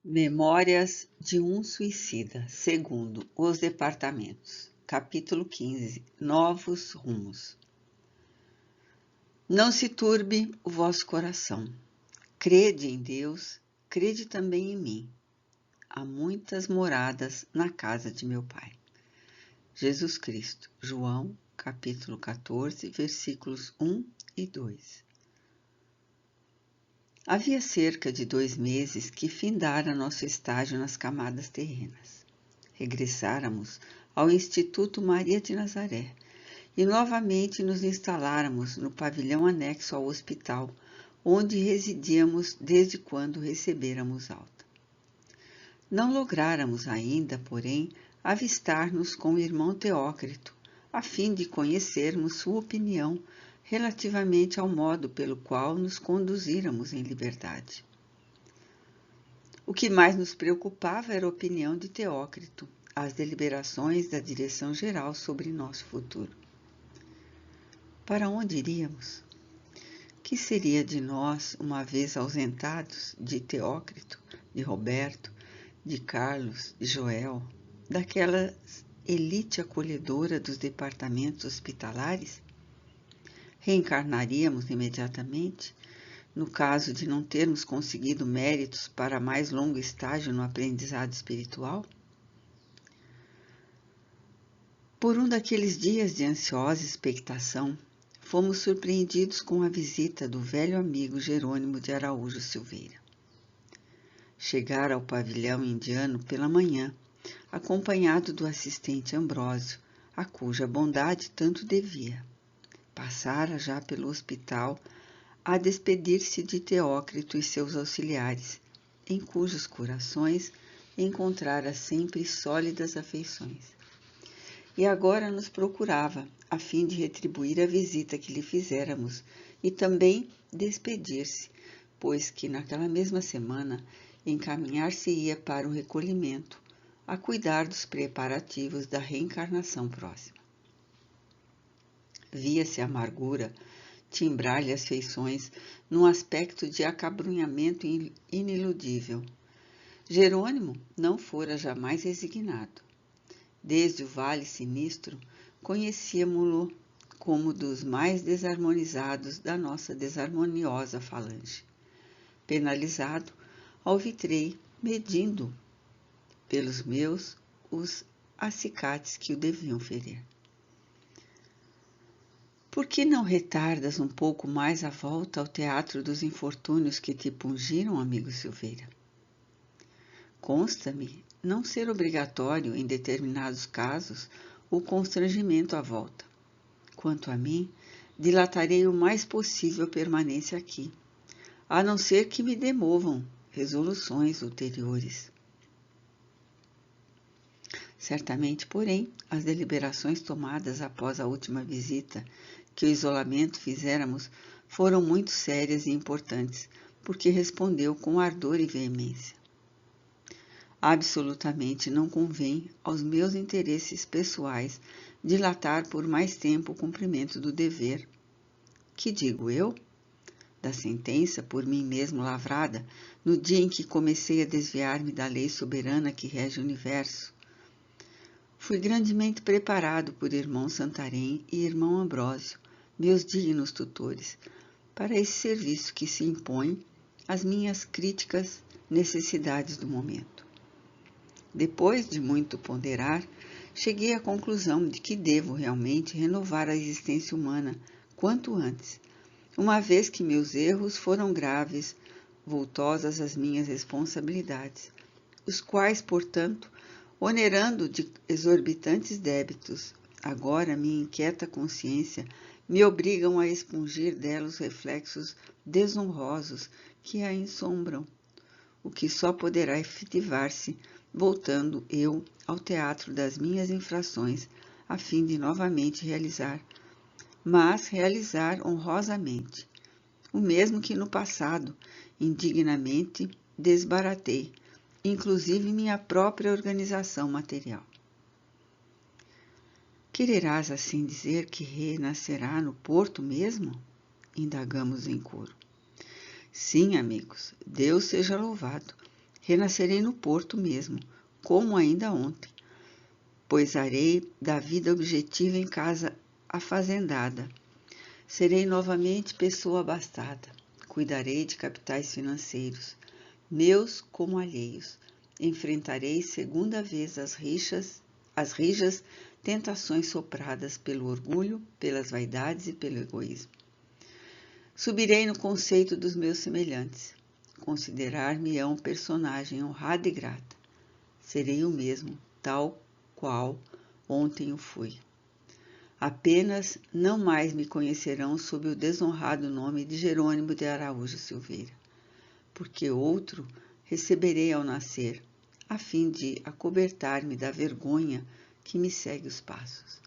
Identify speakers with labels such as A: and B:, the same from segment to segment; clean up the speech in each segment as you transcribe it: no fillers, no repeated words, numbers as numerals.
A: Memórias de um suicida, segundo os departamentos. Capítulo 15. Novos rumos. Não se turbe o vosso coração. Crede em Deus, crede também em mim. Há muitas moradas na casa de meu Pai. Jesus Cristo, João, capítulo 14, versículos 1 e 2. Havia cerca de 2 meses que findara nosso estágio nas camadas terrenas. Regressáramos ao Instituto Maria de Nazaré e novamente nos instaláramos no pavilhão anexo ao hospital, onde residíamos desde quando recebêramos alta. Não lográramos ainda, porém, avistar-nos com o irmão Teócrito, a fim de conhecermos sua opinião relativamente ao modo pelo qual nos conduzíramos em liberdade. O que mais nos preocupava era a opinião de Teócrito, as deliberações da direção-geral sobre nosso futuro. Para onde iríamos? Que seria de nós, uma vez ausentados, de Teócrito, de Roberto, de Carlos, de Joel, daquela elite acolhedora dos departamentos hospitalares? Reencarnaríamos imediatamente, no caso de não termos conseguido méritos para mais longo estágio no aprendizado espiritual? Por um daqueles dias de ansiosa expectação, fomos surpreendidos com a visita do velho amigo Jerônimo de Araújo Silveira. Chegara ao pavilhão indiano pela manhã, acompanhado do assistente Ambrósio, a cuja bondade tanto devia. Passara já pelo hospital a despedir-se de Teócrito e seus auxiliares, em cujos corações encontrara sempre sólidas afeições. E agora nos procurava, a fim de retribuir a visita que lhe fizéramos e também despedir-se, pois que naquela mesma semana encaminhar-se-ia para o recolhimento, a cuidar dos preparativos da reencarnação próxima. Via-se a amargura timbrar-lhe as feições num aspecto de acabrunhamento iniludível. Jerônimo não fora jamais resignado. Desde o Vale Sinistro, conhecíamo-lo como dos mais desarmonizados da nossa desarmoniosa falange. Penalizado, alvitrei, medindo pelos meus os acicates que o deviam ferir. Por que não retardas um pouco mais a volta ao teatro dos infortúnios que te pungiram, amigo Silveira? Consta-me não ser obrigatório, em determinados casos, o constrangimento à volta. Quanto a mim, dilatarei o mais possível a permanência aqui, a não ser que me demovam resoluções ulteriores. Certamente, porém, as deliberações tomadas após a última visita que o isolamento fizéramos foram muito sérias e importantes, porque respondeu com ardor e veemência. Absolutamente não convém aos meus interesses pessoais dilatar por mais tempo o cumprimento do dever. Que digo eu? Da sentença por mim mesmo lavrada, no dia em que comecei a desviar-me da lei soberana que rege o universo. Fui grandemente preparado por irmão Santarém e irmão Ambrósio, meus dignos tutores, para esse serviço que se impõe às minhas críticas necessidades do momento. Depois de muito ponderar, cheguei à conclusão de que devo realmente renovar a existência humana quanto antes, uma vez que meus erros foram graves, vultosas as minhas responsabilidades, os quais, portanto, onerando de exorbitantes débitos, agora minha inquieta consciência me obrigam a expungir dela os reflexos desonrosos que a ensombram, o que só poderá efetivar-se voltando eu ao teatro das minhas infrações, a fim de novamente realizar, mas realizar honrosamente, o mesmo que no passado indignamente desbaratei, inclusive minha própria organização material. Quererás assim dizer que renascerá no porto mesmo? Indagamos em coro. Sim, amigos, Deus seja louvado. Renascerei no porto mesmo, como ainda ontem, pois harei da vida objetiva em casa afazendada. Serei novamente pessoa abastada. Cuidarei de capitais financeiros, meus como alheios. Enfrentarei segunda vez as rijas tentações sopradas pelo orgulho, pelas vaidades e pelo egoísmo. Subirei no conceito dos meus semelhantes. Considerar-me-ão personagem honrada e grata. Serei o mesmo, tal qual ontem o fui. Apenas não mais me conhecerão sob o desonrado nome de Jerônimo de Araújo Silveira, porque outro receberei ao nascer, a fim de acobertar-me da vergonha que me segue os passos.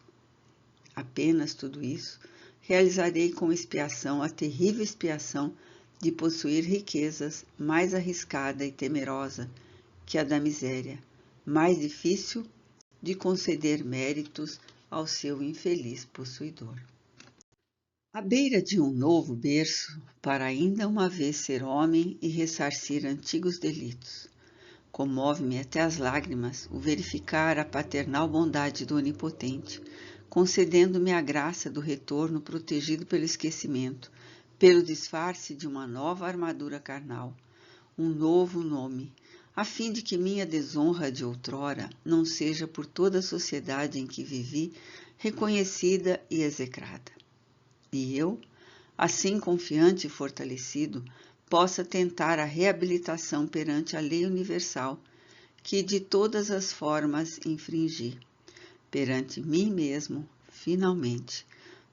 A: Apenas tudo isso realizarei com expiação a terrível expiação de possuir riquezas mais arriscada e temerosa que a da miséria, mais difícil de conceder méritos ao seu infeliz possuidor. À beira de um novo berço, para ainda uma vez ser homem e ressarcir antigos delitos. Comove-me até as lágrimas o verificar a paternal bondade do Onipotente, concedendo-me a graça do retorno protegido pelo esquecimento, pelo disfarce de uma nova armadura carnal, um novo nome, a fim de que minha desonra de outrora não seja por toda a sociedade em que vivi reconhecida e execrada. E eu, assim confiante e fortalecido, possa tentar a reabilitação perante a lei universal, que de todas as formas infringi, perante mim mesmo, finalmente,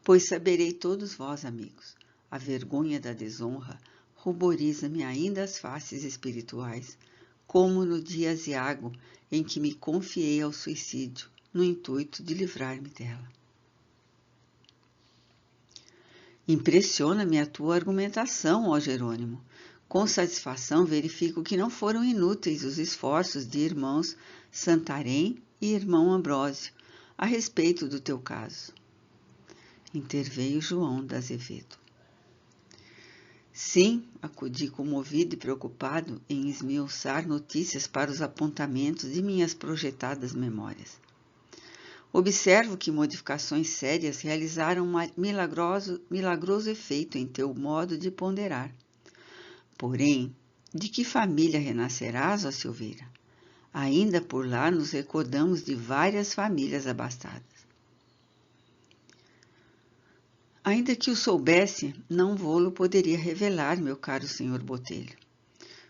A: pois saberei todos vós, amigos, a vergonha da desonra ruboriza-me ainda as faces espirituais, como no dia aziago em que me confiei ao suicídio, no intuito de livrar-me dela. Impressiona-me a tua argumentação, ó Jerônimo. Com satisfação verifico que não foram inúteis os esforços de irmãos Santarém e irmão Ambrósio a respeito do teu caso. Interveio João da Azevedo. Sim, acudi comovido e preocupado em esmiuçar notícias para os apontamentos de minhas projetadas memórias. Observo que modificações sérias realizaram um milagroso efeito em teu modo de ponderar. Porém, de que família renascerás, ó Silveira? Ainda por lá nos recordamos de várias famílias abastadas. Ainda que o soubesse, não vô-lo poderia revelar, meu caro senhor Botelho.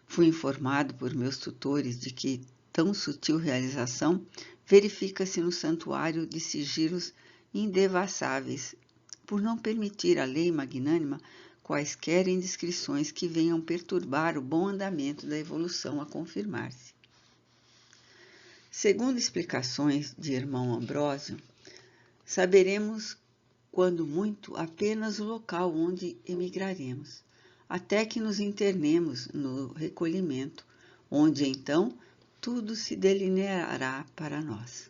A: Fui informado por meus tutores de que tão sutil realização verifica-se no santuário de sigilos indevassáveis, por não permitir à lei magnânima quaisquer indiscrições que venham perturbar o bom andamento da evolução a confirmar-se. Segundo explicações de irmão Ambrósio, saberemos, quando muito, apenas o local onde emigraremos, até que nos internemos no recolhimento, onde então tudo se delineará para nós.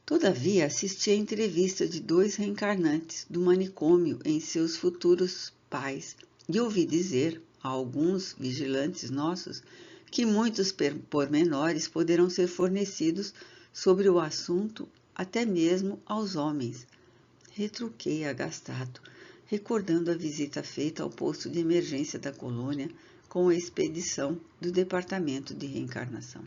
A: Todavia, assisti à entrevista de 2 reencarnantes do manicômio em seus futuros pais e ouvi dizer a alguns vigilantes nossos que muitos pormenores poderão ser fornecidos sobre o assunto até mesmo aos homens. Retruquei agastado, recordando a visita feita ao posto de emergência da colônia com a expedição do Departamento de Reencarnação.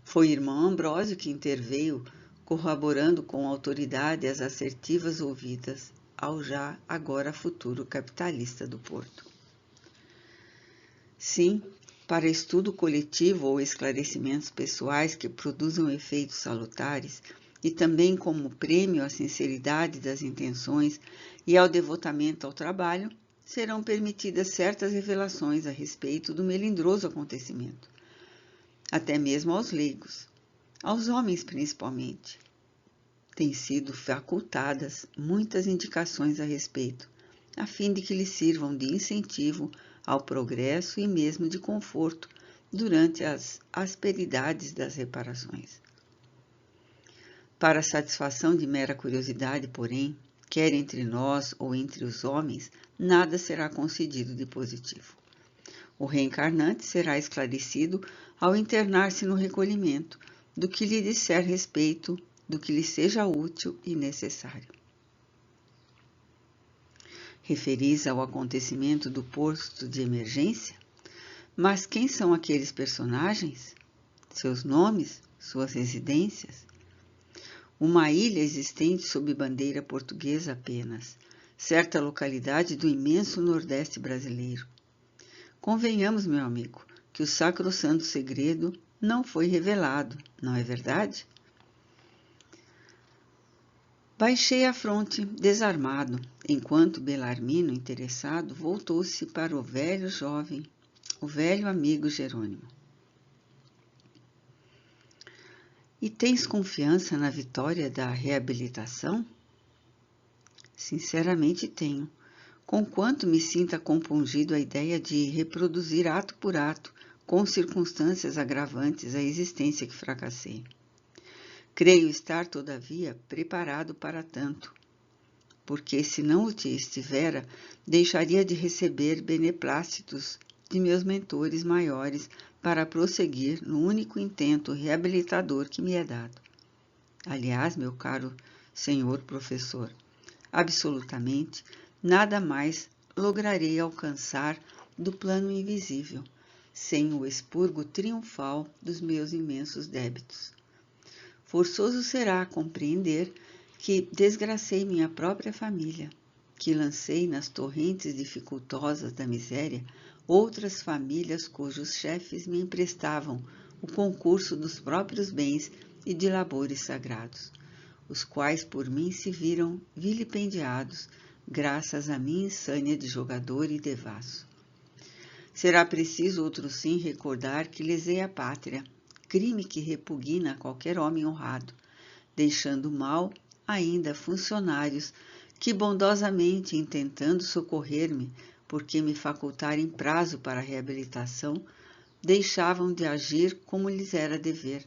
A: Foi irmão Ambrósio que interveio, corroborando com autoridade as assertivas ouvidas ao já agora futuro capitalista do Porto. Sim, para estudo coletivo ou esclarecimentos pessoais que produzam efeitos salutares, e também como prêmio à sinceridade das intenções e ao devotamento ao trabalho, serão permitidas certas revelações a respeito do melindroso acontecimento, até mesmo aos leigos, aos homens principalmente. Têm sido facultadas muitas indicações a respeito, a fim de que lhes sirvam de incentivo ao progresso e mesmo de conforto durante as asperidades das reparações. Para a satisfação de mera curiosidade, porém, quer entre nós ou entre os homens, nada será concedido de positivo. O reencarnante será esclarecido ao internar-se no recolhimento do que lhe disser respeito, do que lhe seja útil e necessário. Referis ao acontecimento do posto de emergência? Mas quem são aqueles personagens? Seus nomes? Suas residências? Uma ilha existente sob bandeira portuguesa apenas, certa localidade do imenso Nordeste brasileiro. Convenhamos, meu amigo, que o sacrossanto segredo não foi revelado, não é verdade? Baixei a fronte, desarmado, enquanto Belarmino, interessado, voltou-se para o velho jovem, o velho amigo Jerônimo. E tens confiança na vitória da reabilitação? Sinceramente tenho, conquanto me sinta compungido a ideia de reproduzir ato por ato, com circunstâncias agravantes, a existência que fracassei. Creio estar, todavia, preparado para tanto, porque se não o estivera, deixaria de receber beneplácitos de meus mentores maiores para prosseguir no único intento reabilitador que me é dado. Aliás, meu caro senhor professor, absolutamente nada mais lograrei alcançar do plano invisível, sem o expurgo triunfal dos meus imensos débitos. Forçoso será compreender que desgracei minha própria família, que lancei nas torrentes dificultosas da miséria outras famílias cujos chefes me emprestavam o concurso dos próprios bens e de labores sagrados, os quais por mim se viram vilipendiados, graças à minha insânia de jogador e devasso. Será preciso outro sim recordar que lesei a pátria, crime que repugna a qualquer homem honrado, deixando mal ainda funcionários que bondosamente, intentando socorrer-me, porque me facultarem prazo para a reabilitação, deixavam de agir como lhes era dever,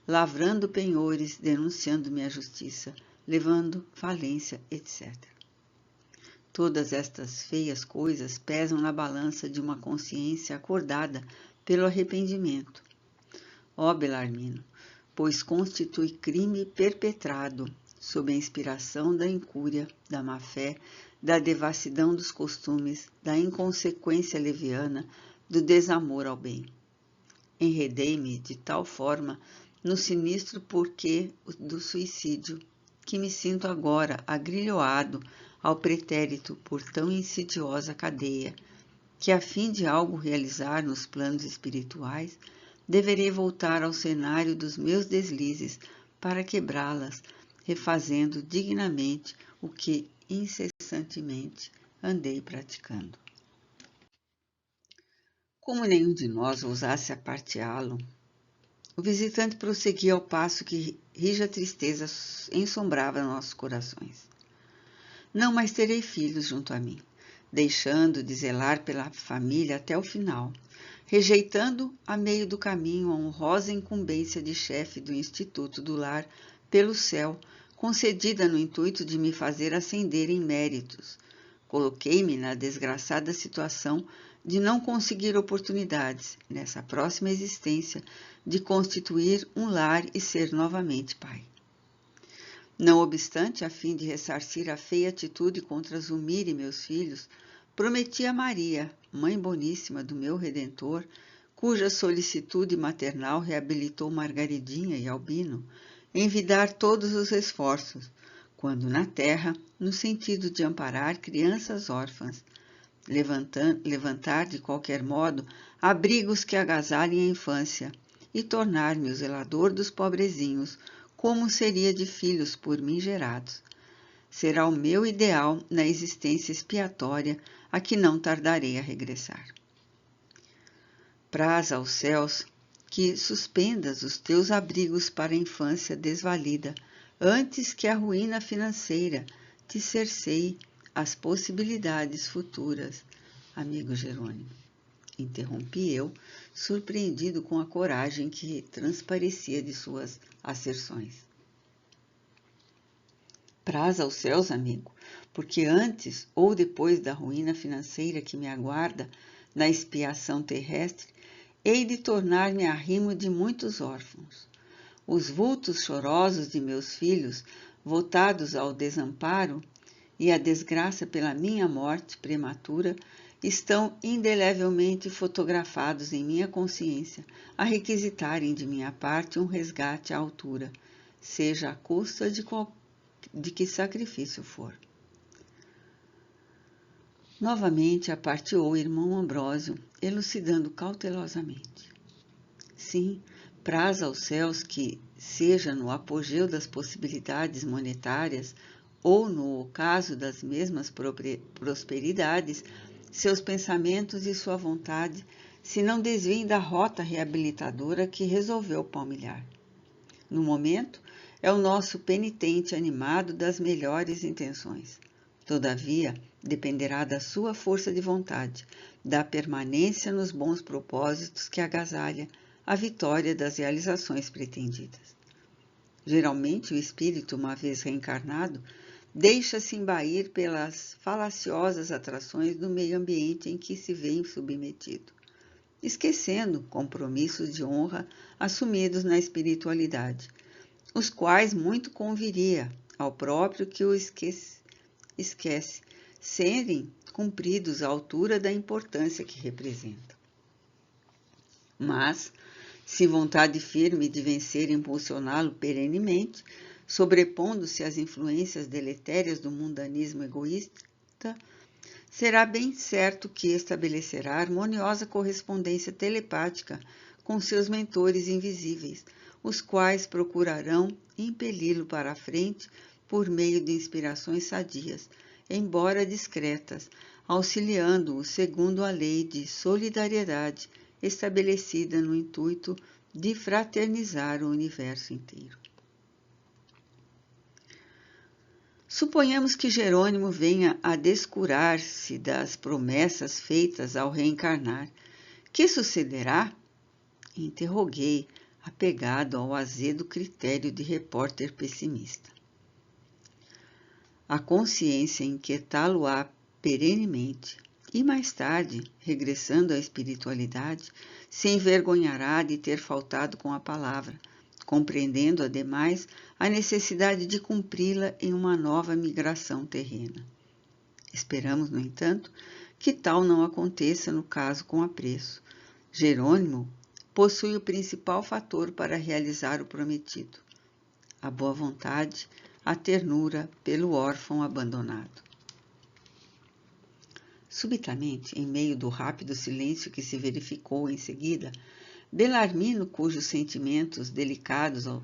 A: lavrando penhores, denunciando-me à justiça, levando falência, etc. Todas estas feias coisas pesam na balança de uma consciência acordada pelo arrependimento. Ó Belarmino, pois constitui crime perpetrado sob a inspiração da incúria, da má-fé, da devassidão dos costumes, da inconsequência leviana, do desamor ao bem. Enredei-me de tal forma no sinistro porquê do suicídio, que me sinto agora agrilhoado ao pretérito por tão insidiosa cadeia, que a fim de algo realizar nos planos espirituais, deverei voltar ao cenário dos meus deslizes para quebrá-las, refazendo dignamente o que incessantemente andei praticando. Como nenhum de nós ousasse aparteá-lo, o visitante prosseguia ao passo que rija tristeza ensombrava nossos corações. Não mais terei filhos junto a mim, deixando de zelar pela família até o final, rejeitando a meio do caminho a honrosa incumbência de chefe do Instituto do Lar pelo céu, concedida no intuito de me fazer ascender em méritos. Coloquei-me na desgraçada situação de não conseguir oportunidades, nessa próxima existência, de constituir um lar e ser novamente pai. Não obstante, a fim de ressarcir a feia atitude contra Zulmira e meus filhos, prometi a Maria, mãe boníssima do meu Redentor, cuja solicitude maternal reabilitou Margaridinha e Albino, envidar todos os esforços, quando na terra, no sentido de amparar crianças órfãs, levantar de qualquer modo abrigos que agasalhem a infância e tornar-me o zelador dos pobrezinhos, como seria de filhos por mim gerados. Será o meu ideal na existência expiatória a que não tardarei a regressar. Praz aos céus que suspendas os teus abrigos para a infância desvalida, antes que a ruína financeira te cerceie as possibilidades futuras, amigo Jerônimo. Interrompi eu, surpreendido com a coragem que transparecia de suas asserções. Praz aos céus, amigo, porque antes ou depois da ruína financeira que me aguarda na expiação terrestre, hei de tornar-me arrimo de muitos órfãos. Os vultos chorosos de meus filhos, voltados ao desamparo e à desgraça pela minha morte prematura, estão indelevelmente fotografados em minha consciência, a requisitarem de minha parte um resgate à altura, seja à custa de que sacrifício for. Novamente aparteou o irmão Ambrósio, elucidando cautelosamente. Sim, praz aos céus que, seja no apogeu das possibilidades monetárias ou no ocaso das mesmas prosperidades, seus pensamentos e sua vontade se não desviem da rota reabilitadora que resolveu palmilhar. No momento, é o nosso penitente animado das melhores intenções. Todavia, dependerá da sua força de vontade, da permanência nos bons propósitos que agasalha a vitória das realizações pretendidas. Geralmente, o espírito, uma vez reencarnado, deixa-se embair pelas falaciosas atrações do meio ambiente em que se vê submetido, esquecendo compromissos de honra assumidos na espiritualidade, os quais muito conviria ao próprio que o esquece serem cumpridos à altura da importância que representa. Mas, se vontade firme de vencer impulsioná-lo perenemente, sobrepondo-se às influências deletérias do mundanismo egoísta, será bem certo que estabelecerá harmoniosa correspondência telepática com seus mentores invisíveis, os quais procurarão impeli-lo para a frente por meio de inspirações sadias, embora discretas, auxiliando-o segundo a lei de solidariedade estabelecida no intuito de fraternizar o universo inteiro. Suponhamos que Jerônimo venha a descurar-se das promessas feitas ao reencarnar. Que sucederá? Interroguei, apegado ao azedo critério de repórter pessimista. A consciência inquietá-lo-á perenemente e mais tarde, regressando à espiritualidade, se envergonhará de ter faltado com a palavra, compreendendo, ademais, a necessidade de cumpri-la em uma nova migração terrena. Esperamos, no entanto, que tal não aconteça no caso com apreço. Jerônimo possui o principal fator para realizar o prometido: a boa vontade, a ternura pelo órfão abandonado. Subitamente, em meio do rápido silêncio que se verificou em seguida, Belarmino, cujos sentimentos delicados ao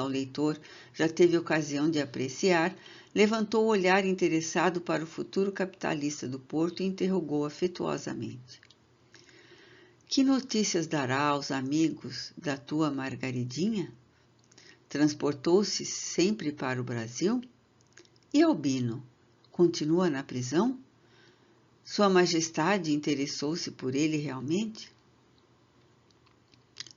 A: leitor já teve ocasião de apreciar, levantou o olhar interessado para o futuro capitalista do Porto e interrogou afetuosamente: que notícias dará aos amigos da tua Margaridinha? Transportou-se sempre para o Brasil? E Albino? Continua na prisão? Sua Majestade interessou-se por ele realmente?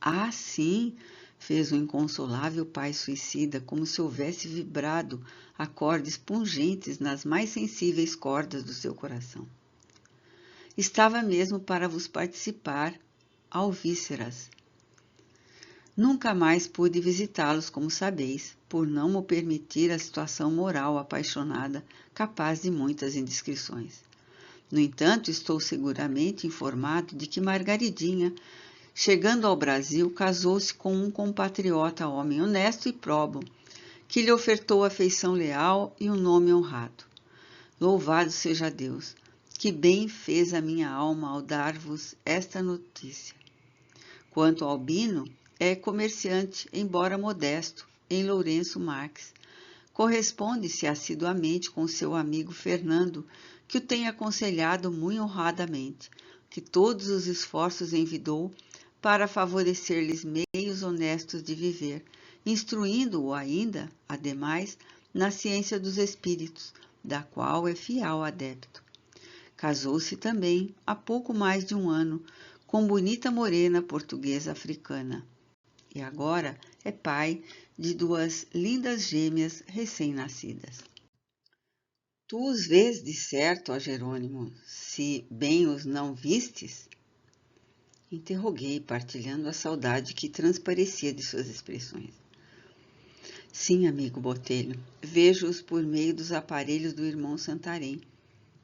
A: Ah, sim, fez o inconsolável pai suicida, como se houvesse vibrado acordes pungentes nas mais sensíveis cordas do seu coração. Estava mesmo para vos participar, alvíceras. Nunca mais pude visitá-los, como sabeis, por não me permitir a situação moral apaixonada, capaz de muitas indiscrições. No entanto, estou seguramente informado de que Margaridinha, chegando ao Brasil, casou-se com um compatriota homem honesto e probo, que lhe ofertou afeição leal e um nome honrado. Louvado seja Deus, que bem fez a minha alma ao dar-vos esta notícia. Quanto ao Albino, é comerciante, embora modesto, em Lourenço Marques. Corresponde-se assiduamente com seu amigo Fernando, que o tem aconselhado muito honradamente, que todos os esforços envidou para favorecer-lhes meios honestos de viver, instruindo-o ainda, ademais, na ciência dos espíritos, da qual é fiel adepto. Casou-se também, há pouco mais de um ano, com bonita morena portuguesa africana. e agora é pai de 2 lindas gêmeas recém-nascidas. Tu os vês de certo, ó Jerônimo, se bem os não vistes? Interroguei, partilhando a saudade que transparecia de suas expressões. Sim, amigo Botelho, vejo-os por meio dos aparelhos do irmão Santarém,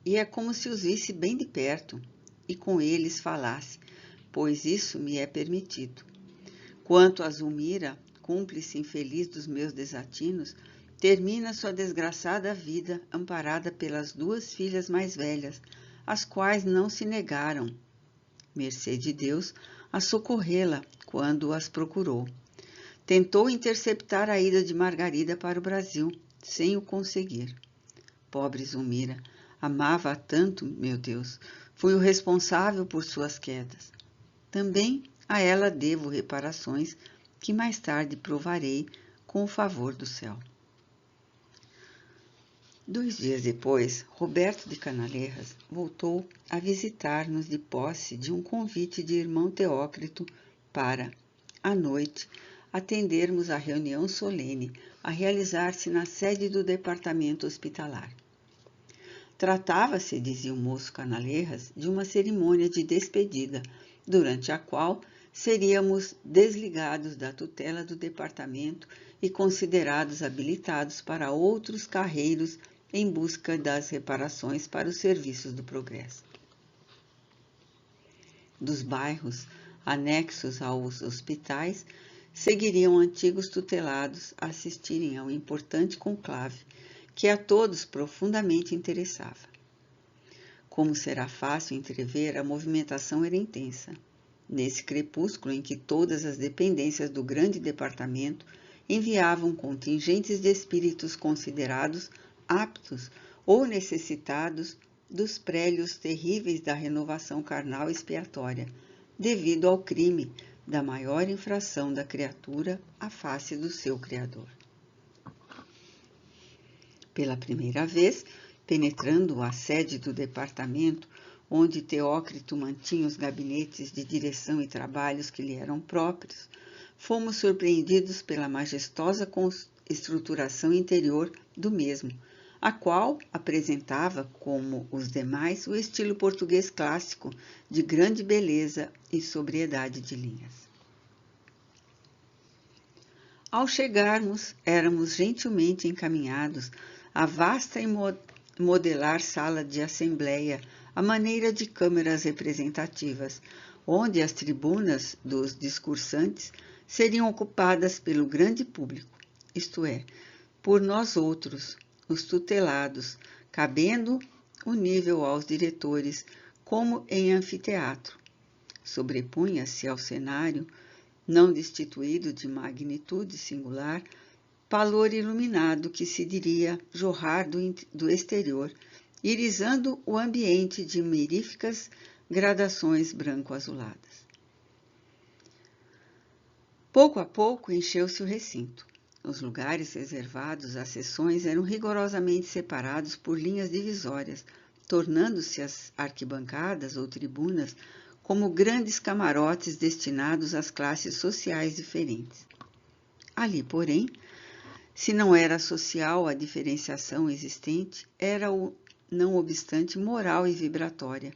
A: e é como se os visse bem de perto, e com eles falasse, pois isso me é permitido. Quanto a Zulmira, cúmplice infeliz dos meus desatinos, termina sua desgraçada vida amparada pelas 2 filhas mais velhas, as quais não se negaram, mercê de Deus, a socorrê-la quando as procurou. Tentou interceptar a ida de Margarida para o Brasil, sem o conseguir. Pobre Zulmira, amava-a tanto, meu Deus, fui o responsável por suas quedas. Também a ela devo reparações que mais tarde provarei com o favor do céu. 2 dias depois, Roberto de Canaleiras voltou a visitar-nos de posse de um convite de irmão Teócrito para, à noite, atendermos à reunião solene a realizar-se na sede do departamento hospitalar. Tratava-se, dizia o moço Canaleiras, de uma cerimônia de despedida, durante a qual seríamos desligados da tutela do departamento e considerados habilitados para outros carreiros em busca das reparações para os serviços do progresso. Dos bairros anexos aos hospitais, seguiriam antigos tutelados a assistirem ao importante conclave, que a todos profundamente interessava. Como será fácil entrever, a movimentação era intensa. Nesse crepúsculo em que todas as dependências do grande departamento enviavam contingentes de espíritos considerados aptos ou necessitados dos prélios terríveis da renovação carnal expiatória, devido ao crime da maior infração da criatura à face do seu Criador. Pela primeira vez, penetrando a sede do departamento, onde Teócrito mantinha os gabinetes de direção e trabalhos que lhe eram próprios, fomos surpreendidos pela majestosa estruturação interior do mesmo, a qual apresentava, como os demais, o estilo português clássico, de grande beleza e sobriedade de linhas. Ao chegarmos, éramos gentilmente encaminhados à vasta e modelar sala de assembleia, à maneira de câmeras representativas, onde as tribunas dos discursantes seriam ocupadas pelo grande público, isto é, por nós outros, os tutelados, cabendo o nível aos diretores, como em anfiteatro. Sobrepunha-se ao cenário, não destituído de magnitude singular, pallor iluminado que se diria jorrar do exterior, irisando o ambiente de miríficas gradações branco-azuladas. Pouco a pouco encheu-se o recinto. Os lugares reservados às sessões eram rigorosamente separados por linhas divisórias, tornando-se as arquibancadas ou tribunas como grandes camarotes destinados às classes sociais diferentes. Ali, porém, se não era social a diferenciação existente, era, não obstante, moral e vibratória,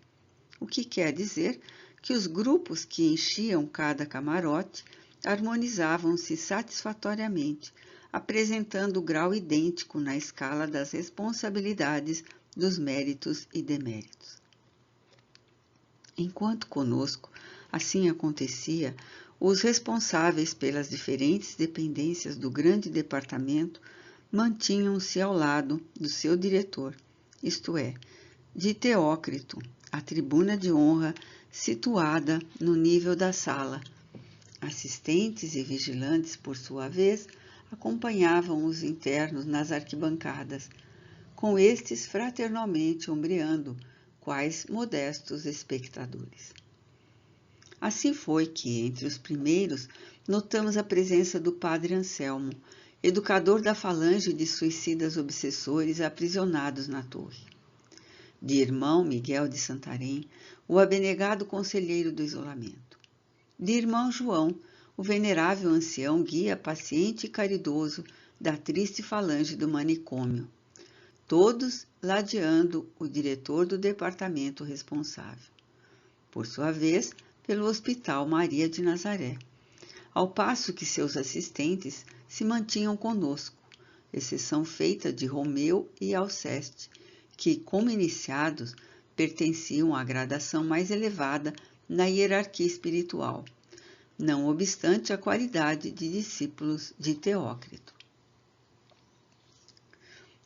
A: o que quer dizer que os grupos que enchiam cada camarote harmonizavam-se satisfatoriamente, apresentando grau idêntico na escala das responsabilidades, dos méritos e deméritos. Enquanto conosco assim acontecia, os responsáveis pelas diferentes dependências do grande departamento mantinham-se ao lado do seu diretor, isto é, de Teócrito, a tribuna de honra situada no nível da sala. Assistentes e vigilantes, por sua vez, acompanhavam os internos nas arquibancadas, com estes fraternalmente ombreando, quais modestos espectadores. Assim foi que, entre os primeiros, notamos a presença do padre Anselmo, educador da falange de suicidas obsessores aprisionados na torre. De irmão Miguel de Santarém, o abnegado conselheiro do isolamento. De irmão João, o venerável ancião guia paciente e caridoso da triste falange do manicômio, todos ladeando o diretor do departamento responsável. Por sua vez, pelo Hospital Maria de Nazaré, ao passo que seus assistentes se mantinham conosco, exceção feita de Romeu e Alceste, que, como iniciados, pertenciam à gradação mais elevada na hierarquia espiritual, não obstante a qualidade de discípulos de Teócrito.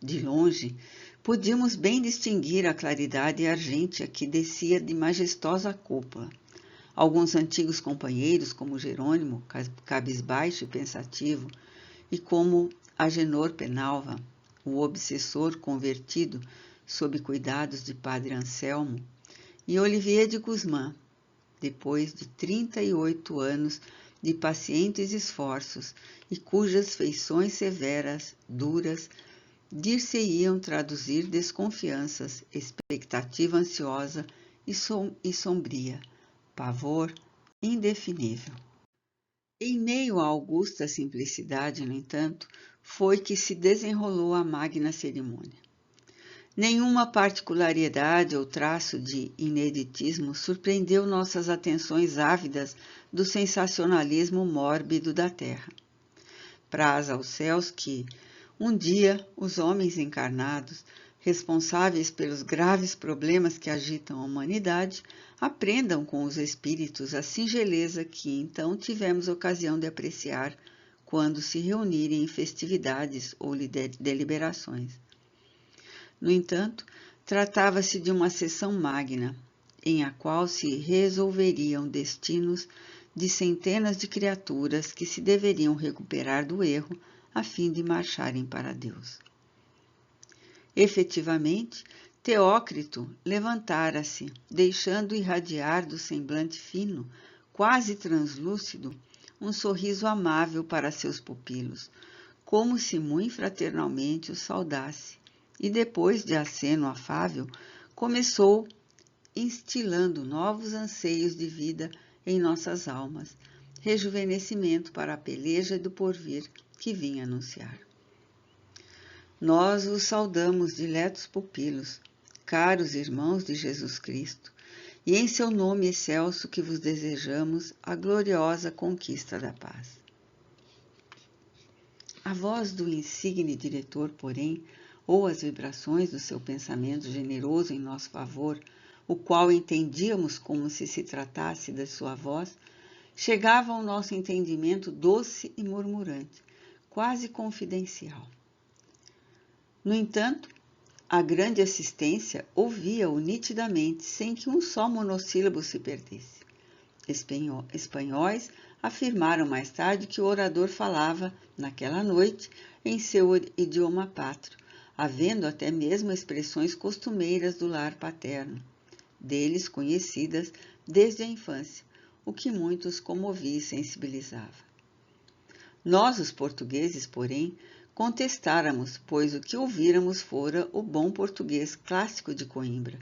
A: De longe, podíamos bem distinguir a claridade argêntea que descia de majestosa cúpula. Alguns antigos companheiros, como Jerônimo, cabisbaixo e pensativo, e como Agenor Penalva, o obsessor convertido sob cuidados de Padre Anselmo, e Olivier de Guzmán, depois de 38 anos de pacientes esforços e cujas feições severas, duras, dir-se-iam traduzir desconfianças, expectativa ansiosa e sombria, pavor indefinível. Em meio à augusta simplicidade, no entanto, foi que se desenrolou a magna cerimônia. Nenhuma particularidade ou traço de ineditismo surpreendeu nossas atenções ávidas do sensacionalismo mórbido da terra. Praz aos céus que, um dia, os homens encarnados, responsáveis pelos graves problemas que agitam a humanidade, aprendam com os espíritos a singeleza que então tivemos ocasião de apreciar quando se reunirem em festividades ou deliberações. No entanto, tratava-se de uma sessão magna, em a qual se resolveriam destinos de centenas de criaturas que se deveriam recuperar do erro a fim de marcharem para Deus. Efetivamente, Teócrito levantara-se, deixando irradiar do semblante fino, quase translúcido, um sorriso amável para seus pupilos, como se muito fraternalmente os saudasse, e depois de aceno afável, começou instilando novos anseios de vida em nossas almas, rejuvenescimento para a peleja do porvir que vinha anunciar. Nós os saudamos, diletos pupilos, caros irmãos de Jesus Cristo, e em seu nome excelso que vos desejamos a gloriosa conquista da paz. A voz do insigne diretor, porém, ou as vibrações do seu pensamento generoso em nosso favor, o qual entendíamos como se tratasse da sua voz, chegava ao nosso entendimento doce e murmurante, quase confidencial. No entanto, a grande assistência ouvia-o nitidamente, sem que um só monossílabo se perdesse. Espanhóis afirmaram mais tarde que o orador falava, naquela noite, em seu idioma pátrio, havendo até mesmo expressões costumeiras do lar paterno, deles conhecidas desde a infância, o que muitos comovia e sensibilizava. Nós, os portugueses, porém, contestáramos, pois o que ouvíramos fora o bom português clássico de Coimbra,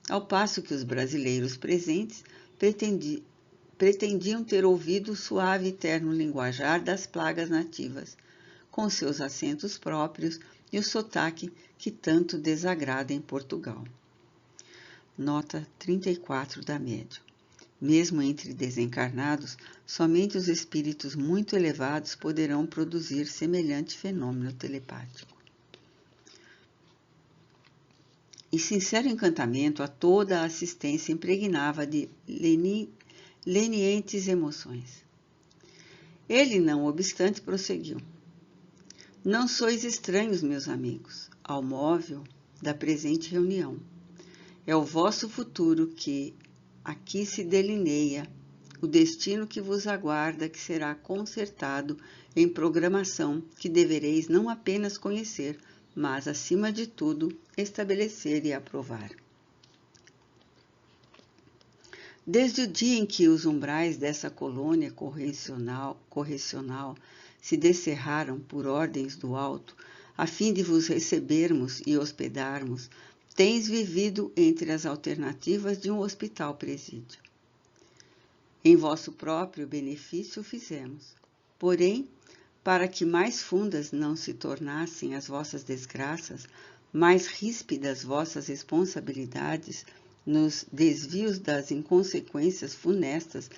A: ao passo que os brasileiros presentes pretendiam ter ouvido o suave e terno linguajar das plagas nativas, com seus acentos próprios e o sotaque que tanto desagrada em Portugal. Nota 34 da Médium. Mesmo entre desencarnados, somente os espíritos muito elevados poderão produzir semelhante fenômeno telepático. E sincero encantamento a toda a assistência impregnava de lenientes emoções. Ele, não obstante, prosseguiu. Não sois estranhos, meus amigos, ao móvel da presente reunião. É o vosso futuro que aqui se delineia, o destino que vos aguarda, que será concertado em programação que devereis não apenas conhecer, mas, acima de tudo, estabelecer e aprovar. Desde o dia em que os umbrais dessa colônia correcional se descerraram por ordens do alto, a fim de vos recebermos e hospedarmos, tens vivido entre as alternativas de um hospital-presídio. Em vosso próprio benefício o fizemos. Porém, para que mais fundas não se tornassem as vossas desgraças, mais ríspidas vossas responsabilidades, nos desvios das inconsequências funestas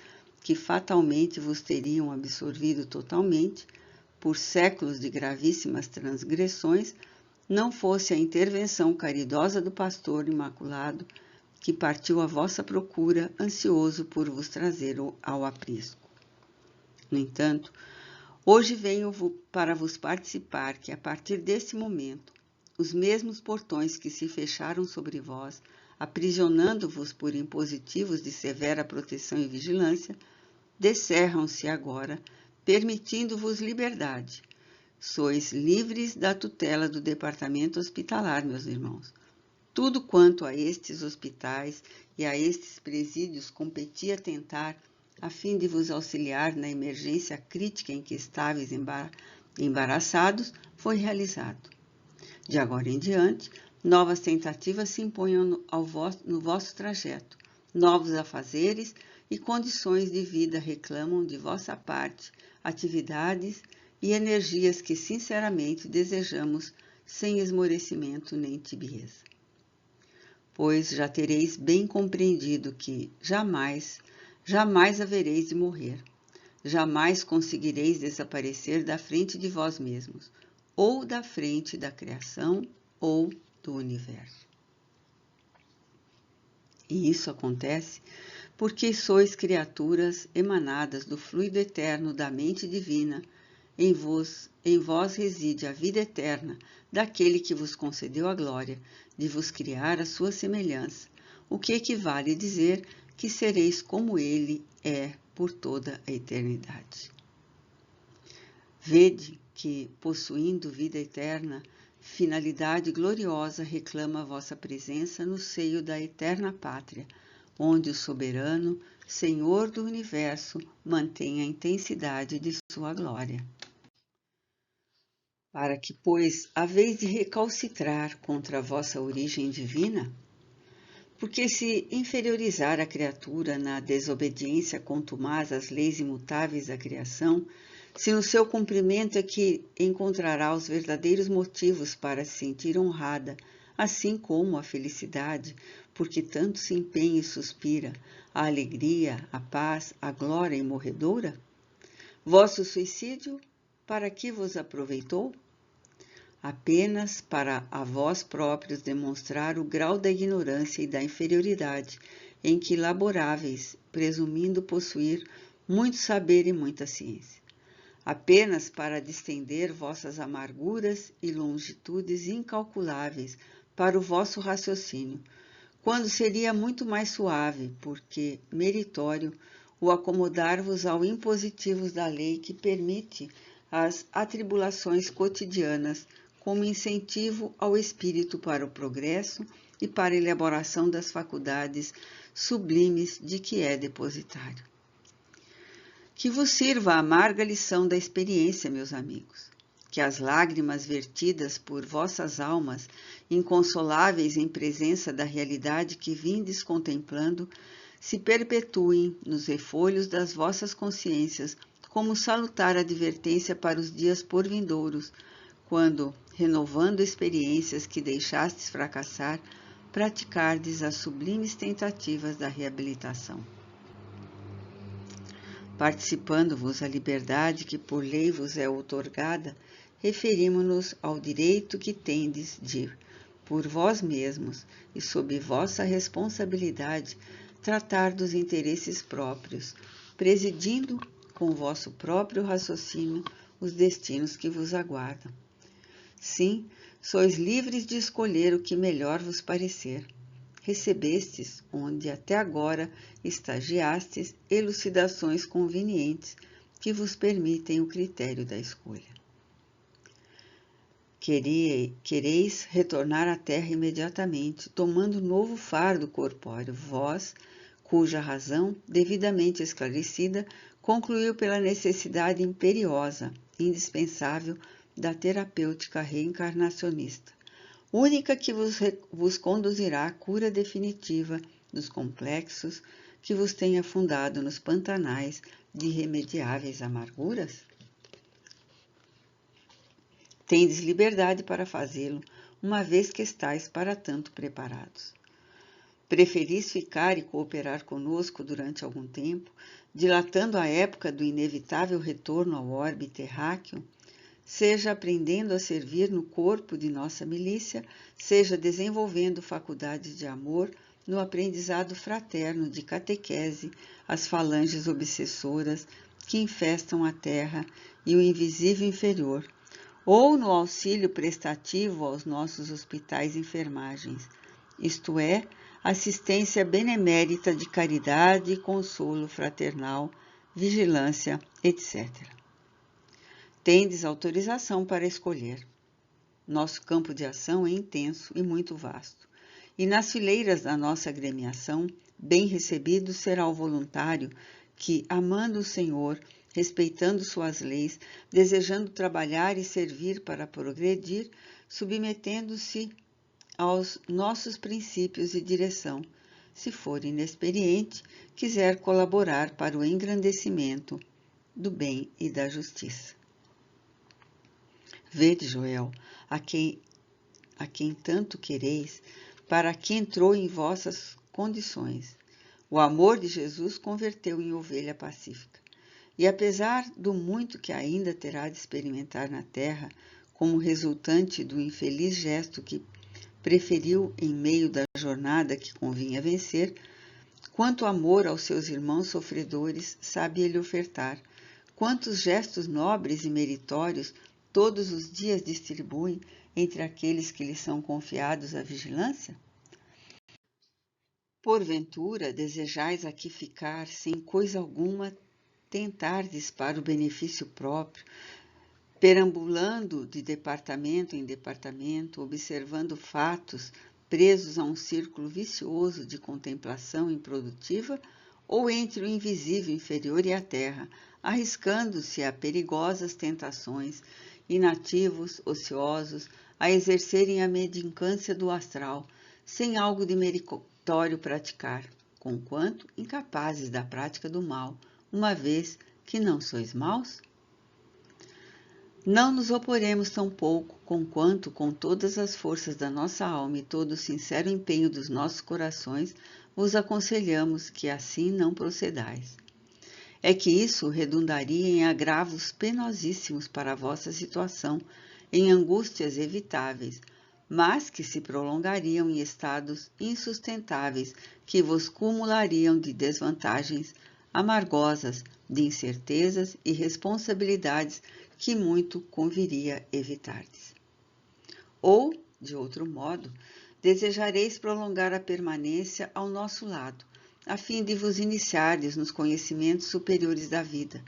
A: que fatalmente vos teriam absorvido totalmente, por séculos de gravíssimas transgressões, não fosse a intervenção caridosa do pastor imaculado, que partiu à vossa procura, ansioso por vos trazer ao aprisco. No entanto, hoje venho para vos participar que, a partir desse momento, os mesmos portões que se fecharam sobre vós, aprisionando-vos por impositivos de severa proteção e vigilância, descerram-se agora, permitindo-vos liberdade. Sois livres da tutela do departamento hospitalar, meus irmãos. Tudo quanto a estes hospitais e a estes presídios competia tentar, a fim de vos auxiliar na emergência crítica em que estáveis embaraçados, foi realizado. De agora em diante, novas tentativas se imponham no vosso trajeto, novos afazeres e condições de vida reclamam de vossa parte atividades e energias que sinceramente desejamos sem esmorecimento nem tibieza. Pois já tereis bem compreendido que jamais havereis de morrer, jamais conseguireis desaparecer da frente de vós mesmos, ou da frente da criação ou do universo. E isso acontece porque sois criaturas emanadas do fluido eterno da mente divina, em vós reside a vida eterna daquele que vos concedeu a glória de vos criar à sua semelhança, o que equivale a dizer que sereis como ele é por toda a eternidade. Vede que, possuindo vida eterna, finalidade gloriosa reclama a vossa presença no seio da eterna pátria, onde o soberano, Senhor do universo, mantém a intensidade de sua glória. Para que, pois, haveis de recalcitrar contra a vossa origem divina? Porque se inferiorizar a criatura na desobediência contumaz às leis imutáveis da criação, se no seu cumprimento é que encontrará os verdadeiros motivos para se sentir honrada, assim como a felicidade, porque tanto se empenha e suspira, a alegria, a paz, a glória imorredoura? Vosso suicídio, para que vos aproveitou? Apenas para a vós próprios demonstrar o grau da ignorância e da inferioridade em que laboráveis, presumindo possuir muito saber e muita ciência. Apenas para distender vossas amarguras e longitudes incalculáveis para o vosso raciocínio, quando seria muito mais suave, porque meritório, o acomodar-vos ao impositivos da lei que permite as atribulações cotidianas como incentivo ao espírito para o progresso e para a elaboração das faculdades sublimes de que é depositário. Que vos sirva a amarga lição da experiência, meus amigos, que as lágrimas vertidas por vossas almas, inconsoláveis em presença da realidade que vindes contemplando, se perpetuem nos refolhos das vossas consciências como salutar advertência para os dias porvindouros, quando, renovando experiências que deixastes fracassar, praticardes as sublimes tentativas da reabilitação. Participando-vos a liberdade que por lei vos é outorgada, referimo-nos ao direito que tendes de, por vós mesmos e sob vossa responsabilidade, tratar dos interesses próprios, presidindo com vosso próprio raciocínio os destinos que vos aguardam. Sim, sois livres de escolher o que melhor vos parecer. Recebestes, onde até agora estagiastes, elucidações convenientes que vos permitem o critério da escolha. Quereis retornar à terra imediatamente, tomando novo fardo corpóreo, vós, cuja razão, devidamente esclarecida, concluiu pela necessidade imperiosa, indispensável, da terapêutica reencarnacionista, única que vos conduzirá à cura definitiva dos complexos, que vos tem afundado nos pantanais de irremediáveis amarguras? Tendes liberdade para fazê-lo, uma vez que estáis para tanto preparados. Preferis ficar e cooperar conosco durante algum tempo, dilatando a época do inevitável retorno ao orbe terráqueo, seja aprendendo a servir no corpo de nossa milícia, seja desenvolvendo faculdades de amor no aprendizado fraterno de catequese às falanges obsessoras que infestam a terra e o invisível inferior, ou no auxílio prestativo aos nossos hospitais e enfermagens, isto é, assistência benemérita de caridade, consolo fraternal, vigilância, etc. Tendes autorização para escolher. Nosso campo de ação é intenso e muito vasto, e nas fileiras da nossa agremiação, bem recebido será o voluntário que, amando o Senhor, respeitando suas leis, desejando trabalhar e servir para progredir, submetendo-se aos nossos princípios e direção, se for inexperiente, quiser colaborar para o engrandecimento do bem e da justiça. Vede, Joel, a quem tanto quereis, para que entrou em vossas condições. O amor de Jesus converteu em ovelha pacífica. E apesar do muito que ainda terá de experimentar na terra, como resultante do infeliz gesto que preferiu em meio da jornada que convinha vencer, quanto amor aos seus irmãos sofredores sabe ele ofertar, quantos gestos nobres e meritórios todos os dias distribui entre aqueles que lhe são confiados à vigilância? Porventura, desejais aqui ficar sem coisa alguma tentardes para o benefício próprio, perambulando de departamento em departamento, observando fatos, presos a um círculo vicioso de contemplação improdutiva, ou entre o invisível inferior e a terra, arriscando-se a perigosas tentações, inativos, ociosos, a exercerem a mendicância do astral, sem algo de meritório praticar, conquanto incapazes da prática do mal, uma vez que não sois maus? Não nos oporemos tampouco, conquanto com todas as forças da nossa alma e todo o sincero empenho dos nossos corações, vos aconselhamos que assim não procedais. É que isso redundaria em agravos penosíssimos para a vossa situação, em angústias evitáveis, mas que se prolongariam em estados insustentáveis, que vos cumulariam de desvantagens amargosas, de incertezas e responsabilidades que muito conviria evitardes. Ou, de outro modo, desejareis prolongar a permanência ao nosso lado, a fim de vos iniciardes nos conhecimentos superiores da vida,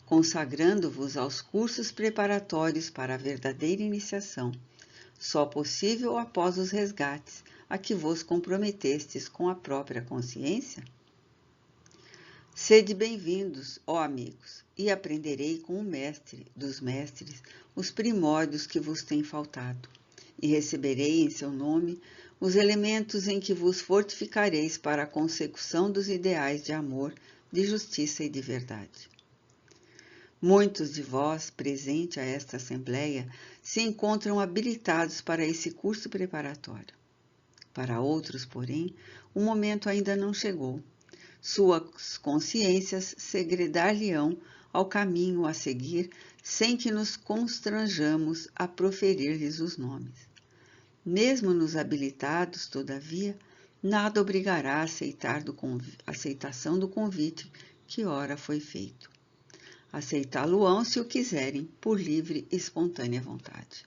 A: consagrando-vos aos cursos preparatórios para a verdadeira iniciação, só possível após os resgates a que vos comprometestes com a própria consciência? Sede bem-vindos, ó amigos, e aprenderei com o mestre dos mestres os primórdios que vos têm faltado, e receberei em seu nome os elementos em que vos fortificareis para a consecução dos ideais de amor, de justiça e de verdade. Muitos de vós, presente a esta assembleia, se encontram habilitados para esse curso preparatório. Para outros, porém, o momento ainda não chegou. Suas consciências segredar-lhe-ão ao caminho a seguir, sem que nos constranjamos a proferir-lhes os nomes. Mesmo nos habilitados, todavia, nada obrigará a aceitação do convite que ora foi feito. Aceitá-lo-ão se o quiserem, por livre e espontânea vontade.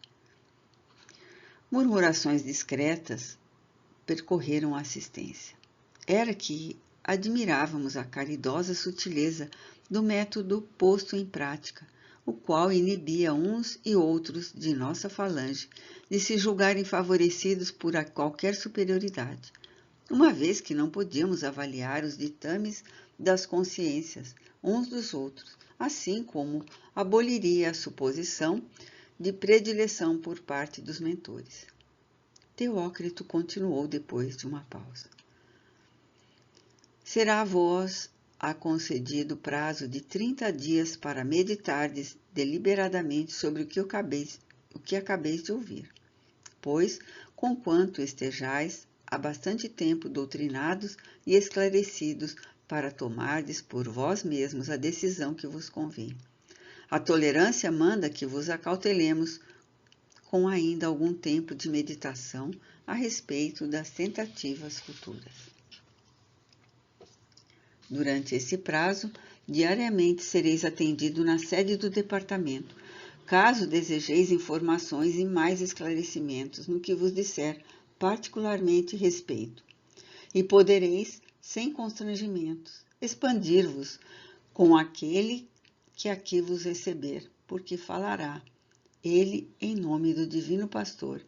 A: Murmurações discretas percorreram a assistência. Era que admirávamos a caridosa sutileza do método posto em prática, o qual inibia uns e outros de nossa falange de se julgarem favorecidos por qualquer superioridade, uma vez que não podíamos avaliar os ditames das consciências uns dos outros, assim como aboliria a suposição de predileção por parte dos mentores. Teócrito continuou depois de uma pausa. será a vós concedido prazo de 30 dias para meditardes deliberadamente sobre o que acabeis de ouvir. Pois, conquanto estejais há bastante tempo doutrinados e esclarecidos para tomardes por vós mesmos a decisão que vos convém. A tolerância manda que vos acautelemos com ainda algum tempo de meditação a respeito das tentativas futuras. Durante esse prazo, diariamente sereis atendido na sede do departamento, caso desejeis informações e mais esclarecimentos no que vos disser particularmente respeito, e podereis, sem constrangimentos, expandir-vos com aquele que aqui vos receber, porque falará ele em nome do Divino Pastor,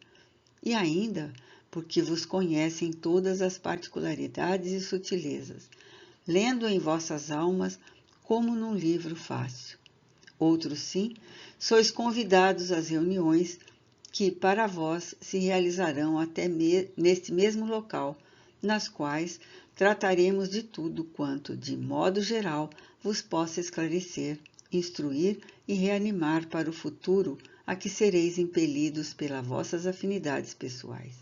A: e ainda porque vos conhecem todas as particularidades e sutilezas, lendo em vossas almas como num livro fácil. Outros, sim, sois convidados às reuniões que para vós se realizarão até neste mesmo local, nas quais trataremos de tudo quanto, de modo geral, vos possa esclarecer, instruir e reanimar para o futuro a que sereis impelidos pelas vossas afinidades pessoais.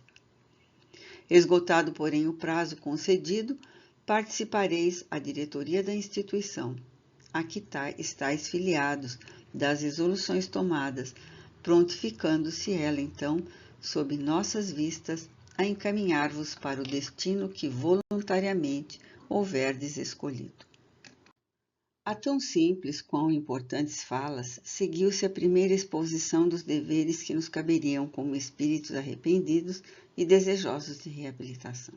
A: Esgotado, porém, o prazo concedido, participareis à diretoria da instituição, a que estáis filiados, das resoluções tomadas, prontificando-se ela, então, sob nossas vistas, a encaminhar-vos para o destino que voluntariamente houverdes escolhido. A tão simples quão importantes falas, seguiu-se a primeira exposição dos deveres que nos caberiam como espíritos arrependidos e desejosos de reabilitação.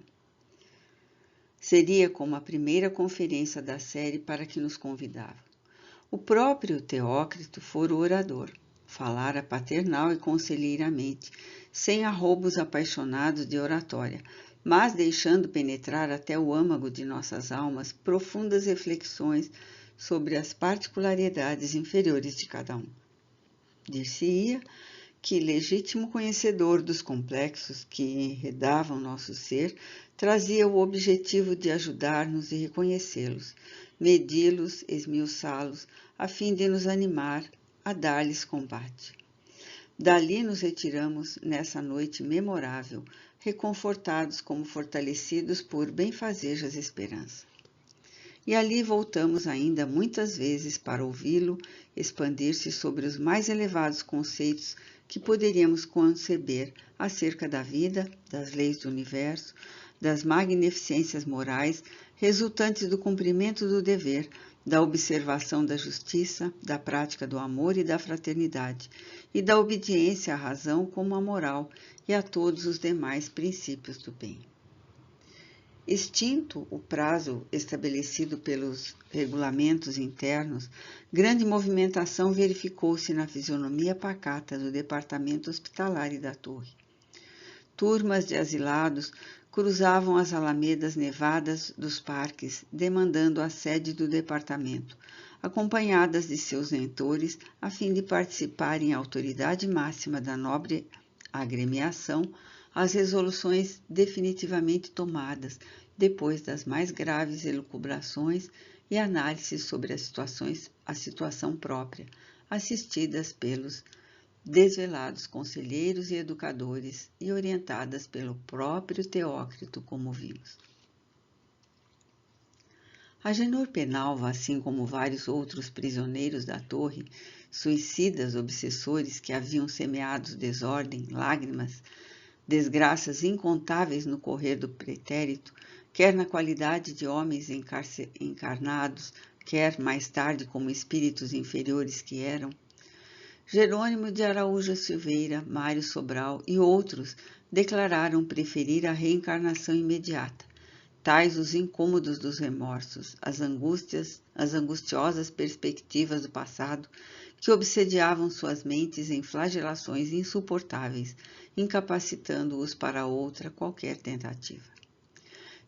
A: Seria como a primeira conferência da série para que nos convidavam. O próprio Teócrito fora o orador, falara paternal e conselheiramente, sem arroubos apaixonados de oratória, mas deixando penetrar até o âmago de nossas almas profundas reflexões sobre as particularidades inferiores de cada um. Dir-se-ia que, legítimo conhecedor dos complexos que enredavam nosso ser, trazia o objetivo de ajudar-nos e reconhecê-los, medi-los, esmiuçá-los, a fim de nos animar a dar-lhes combate. Dali nos retiramos nessa noite memorável, reconfortados como fortalecidos por benfazejas esperança. E ali voltamos ainda muitas vezes para ouvi-lo expandir-se sobre os mais elevados conceitos que poderíamos conceber acerca da vida, das leis do universo, das magnificências morais resultantes do cumprimento do dever, da observação da justiça, da prática do amor e da fraternidade, e da obediência à razão como à moral e a todos os demais princípios do bem. Extinto o prazo estabelecido pelos regulamentos internos, grande movimentação verificou-se na fisionomia pacata do departamento hospitalar e da torre. Turmas de asilados cruzavam as alamedas nevadas dos parques, demandando a sede do departamento, acompanhadas de seus mentores, a fim de participar em autoridade máxima da nobre agremiação as resoluções definitivamente tomadas, depois das mais graves elucubrações e análises sobre a situação própria, assistidas pelos desvelados conselheiros e educadores e orientadas pelo próprio Teócrito, como vimos. Agenor Penalva, assim como vários outros prisioneiros da torre, suicidas obsessores que haviam semeado desordem, lágrimas, desgraças incontáveis no correr do pretérito, quer na qualidade de homens encarnados, quer mais tarde como espíritos inferiores que eram, Jerônimo de Araújo Silveira, Mário Sobral e outros declararam preferir a reencarnação imediata, tais os incômodos dos remorsos, as angustiosas perspectivas do passado que obsediavam suas mentes em flagelações insuportáveis, incapacitando-os para outra qualquer tentativa.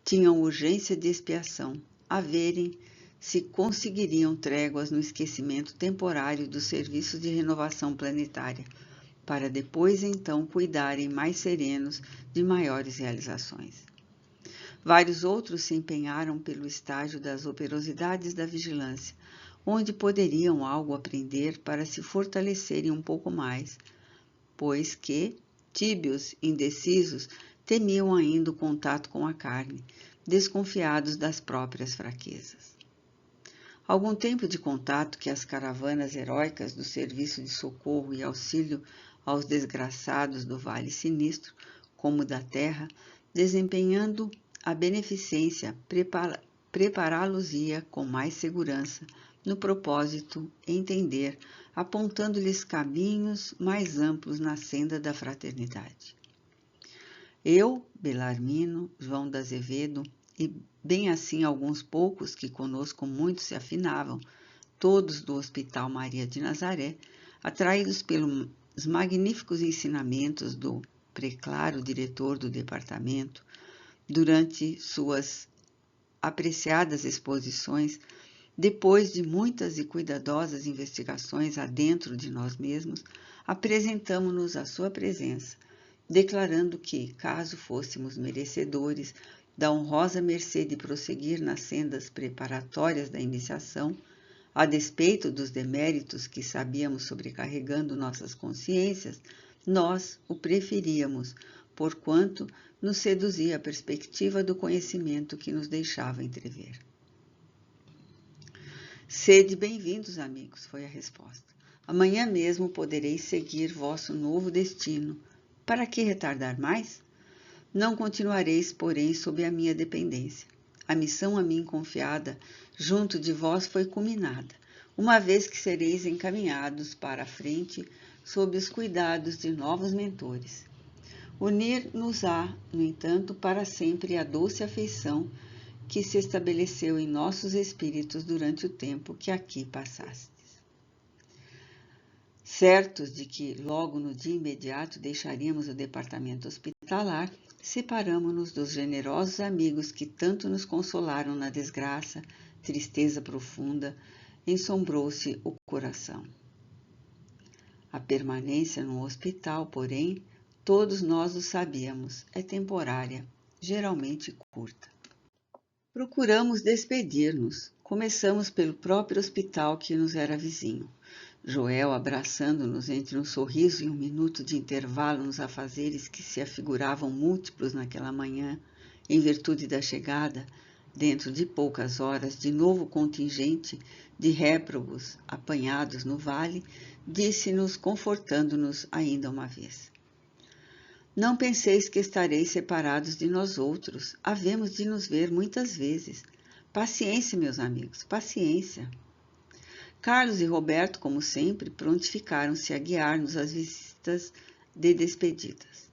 A: Tinham urgência de expiação, a verem se conseguiriam tréguas no esquecimento temporário dos serviços de renovação planetária, para depois então cuidarem mais serenos de maiores realizações. Vários outros se empenharam pelo estágio das operosidades da vigilância, onde poderiam algo aprender para se fortalecerem um pouco mais, pois que, tíbios, indecisos, temiam ainda o contato com a carne, desconfiados das próprias fraquezas. Algum tempo de contato que as caravanas heróicas do Serviço de Socorro e Auxílio aos Desgraçados do Vale Sinistro, como da Terra, desempenhando a beneficência, prepará-los-ia com mais segurança, no propósito entender, apontando-lhes caminhos mais amplos na senda da fraternidade. Eu, Belarmino, João da Azevedo, e bem assim alguns poucos que conosco muito se afinavam, todos do Hospital Maria de Nazaré, atraídos pelos magníficos ensinamentos do preclaro diretor do departamento, durante suas apreciadas exposições, depois de muitas e cuidadosas investigações adentro de nós mesmos, apresentamo-nos à sua presença, declarando que, caso fôssemos merecedores da honrosa mercê de prosseguir nas sendas preparatórias da iniciação, a despeito dos deméritos que sabíamos sobrecarregando nossas consciências, nós o preferíamos, porquanto nos seduzia a perspectiva do conhecimento que nos deixava entrever. Sede bem-vindos, amigos, foi a resposta. Amanhã mesmo podereis seguir vosso novo destino. Para que retardar mais? Não continuareis, porém, sob a minha dependência. A missão a mim confiada junto de vós foi culminada, uma vez que sereis encaminhados para a frente sob os cuidados de novos mentores. Unir-nos-á, no entanto, para sempre a doce afeição que se estabeleceu em nossos espíritos durante o tempo que aqui passastes. Certos de que logo no dia imediato deixaríamos o departamento hospitalar, separamo-nos dos generosos amigos que tanto nos consolaram na desgraça, tristeza profunda, ensombrou-se o coração. A permanência no hospital, porém, todos nós o sabíamos, é temporária, geralmente curta. Procuramos despedir-nos. Começamos pelo próprio hospital que nos era vizinho. Joel abraçando-nos entre um sorriso e um minuto de intervalo nos afazeres que se afiguravam múltiplos naquela manhã, em virtude da chegada, dentro de poucas horas, de novo contingente de réprobos apanhados no vale, disse-nos, confortando-nos ainda uma vez: Não penseis que estareis separados de nós outros. Havemos de nos ver muitas vezes. Paciência, meus amigos, paciência. Carlos e Roberto, como sempre, prontificaram-se a guiar-nos às visitas de despedidas.